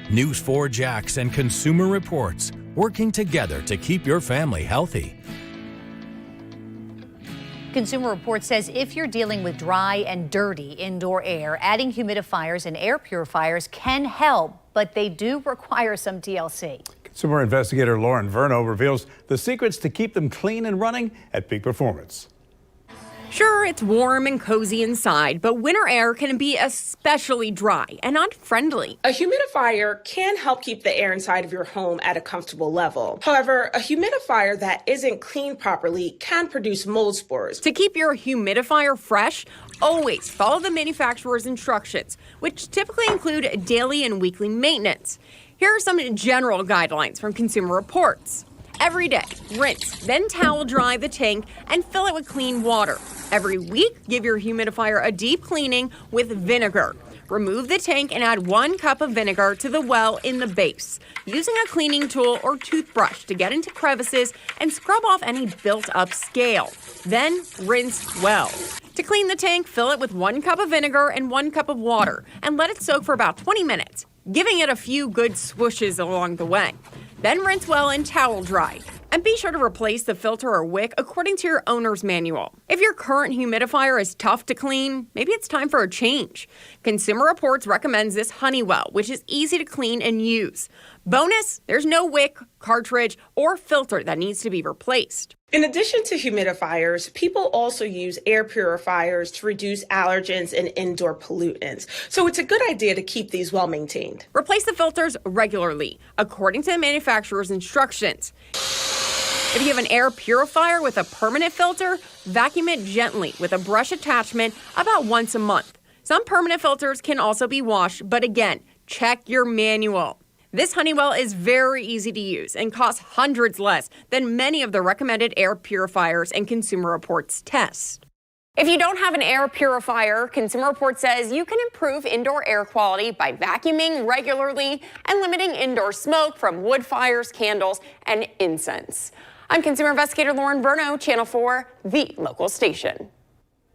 News4 Jax and Consumer Reports, working together to keep your family healthy. Consumer Reports says if you're dealing with dry and dirty indoor air, adding humidifiers and air purifiers can help, but they do require some TLC. Consumer investigator Lauren Verno reveals the secrets to keep them clean and running at peak performance. Sure, it's warm and cozy inside, but winter air can be especially dry and unfriendly. A humidifier can help keep the air inside of your home at a comfortable level. However, a humidifier that isn't cleaned properly can produce mold spores. To keep your humidifier fresh, always follow the manufacturer's instructions, which typically include daily and weekly maintenance. Here are some general guidelines from Consumer Reports. Every day, rinse, then towel dry the tank and fill it with clean water. Every week, give your humidifier a deep cleaning with vinegar. Remove the tank and add 1 cup of vinegar to the well in the base, using a cleaning tool or toothbrush to get into crevices and scrub off any built-up scale. Then rinse well. To clean the tank, fill it with 1 cup of vinegar and 1 cup of water and let it soak for about 20 minutes, giving it a few good swooshes along the way. Then rinse well and towel dry. And be sure to replace the filter or wick according to your owner's manual. If your current humidifier is tough to clean, maybe it's time for a change. Consumer Reports recommends this Honeywell, which is easy to clean and use. Bonus, there's no wick, cartridge, or filter that needs to be replaced. In addition to humidifiers, people also use air purifiers to reduce allergens and indoor pollutants. So it's a good idea to keep these well maintained. Replace the filters regularly, according to the manufacturer's instructions. If you have an air purifier with a permanent filter, vacuum it gently with a brush attachment about once a month. Some permanent filters can also be washed, but again, check your manual. This Honeywell is very easy to use and costs hundreds less than many of the recommended air purifiers and Consumer Reports test. If you don't have an air purifier, Consumer Reports says you can improve indoor air quality by vacuuming regularly and limiting indoor smoke from wood fires, candles, and incense. I'm Consumer Investigator Lauren Verno, Channel 4, the local station.